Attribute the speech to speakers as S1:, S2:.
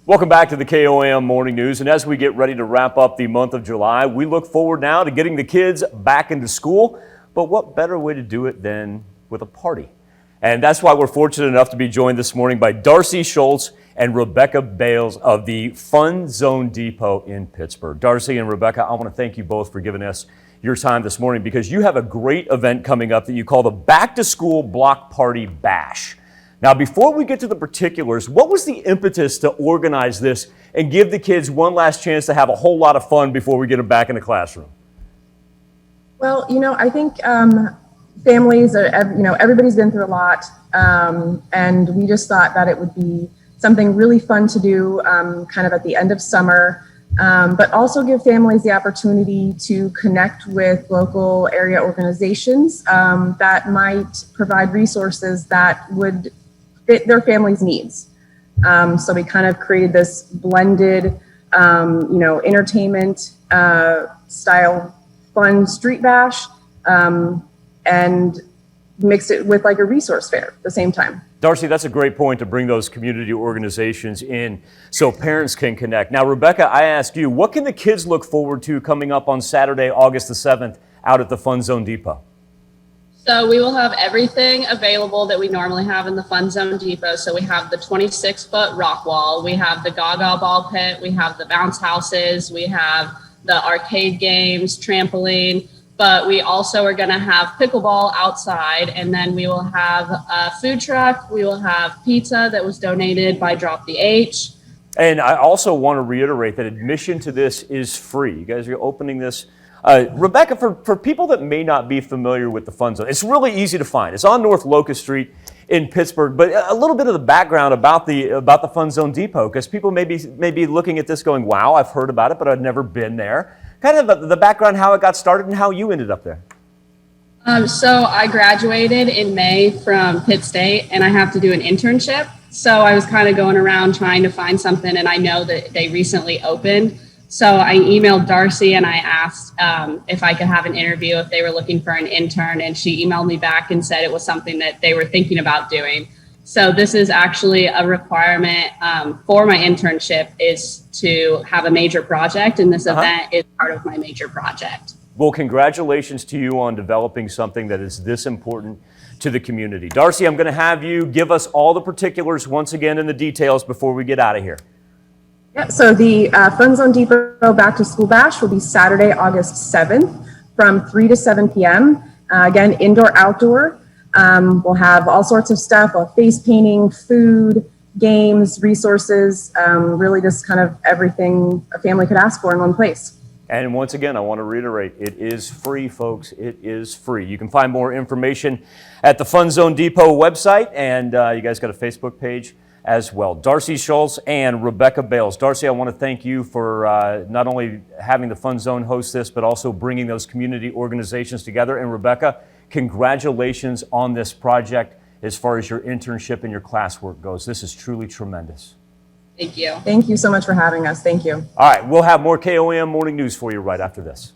S1: Welcome back to the KOAM Morning News. And as we get ready to wrap up the month of July, we look forward now to getting the kids back into school. But what better way to do it than with a party? And that's why we're fortunate enough to be joined this morning by Darcy Schultz and Rebecca Bales of the Fun Zone Depot in Pittsburgh. Darcy and Rebecca, I want to thank you both for giving us your time this morning because you have a great event coming up that you call the Back to School Block Party Bash. Now, before we get to the particulars, what was the impetus to organize this and give the kids one last chance to have a whole lot of fun before we get them back in the classroom?
S2: Well, I think families are, everybody's been through a lot, and we just thought that it would be something really fun to do kind of at the end of summer, but also give families the opportunity to connect with local area organizations that might provide resources that would fit their families' needs. So we kind of created this blended, entertainment style fun street bash and mix it with like a resource fair at the same time.
S1: Darcy, that's a great point to bring those community organizations in so parents can connect. Now, Rebecca, I ask you, what can the kids look forward to coming up on Saturday, August the 7th out at the Fun Zone Depot?
S3: So we will have everything available that we normally have in the Fun Zone Depot. So we have the 26-foot rock wall, we have the Gaga ball pit, we have the bounce houses, we have the arcade games, trampoline, but we also are going to have pickleball outside, and then we will have a food truck, we will have pizza that was donated by Drop the H. And
S1: I also want to reiterate that admission to this is free. You guys are opening this. Rebecca, for people that may not be familiar with the Fun Zone, it's really easy to find. It's on North Locust Street in Pittsburgh, but a little bit of the background about the Fun Zone Depot, because people may be looking at this going, wow, I've heard about it, but I've never been there. Kind of the background, how it got started and how you ended up there.
S3: So I graduated in May from Pitt State, and I have to do an internship. So I was kind of going around trying to find something, and I know that they recently opened. So I emailed Darcy and I asked if I could have an interview if they were looking for an intern, and she emailed me back and said it was something that they were thinking about doing. So this is actually a requirement for my internship, is to have a major project, and this event is part of my major project.
S1: Well, congratulations to you on developing something that is this important to the community. Darcy, I'm going to have you give us all the particulars once again and the details before we get out of here.
S2: Yeah, so the Fun Zone Depot Back to School Bash will be Saturday, August 7th from 3 to 7 p.m. Again, indoor, outdoor. We'll have all sorts of stuff, face painting, food, games, resources, really just kind of everything a family could ask for in one place.
S1: And once again, I want to reiterate, it is free, folks. It is free. You can find more information at the Fun Zone Depot website, and you guys got a Facebook page as well. Darcy Schultz and Rebecca Bales. Darcy, I want to thank you for not only having the Fun Zone host this, but also bringing those community organizations together. And Rebecca, congratulations on this project as far as your internship and your classwork goes. This is truly tremendous.
S3: Thank you.
S2: Thank you so much for having us. Thank you.
S1: All right, we'll have more KOAM Morning News for you right after this.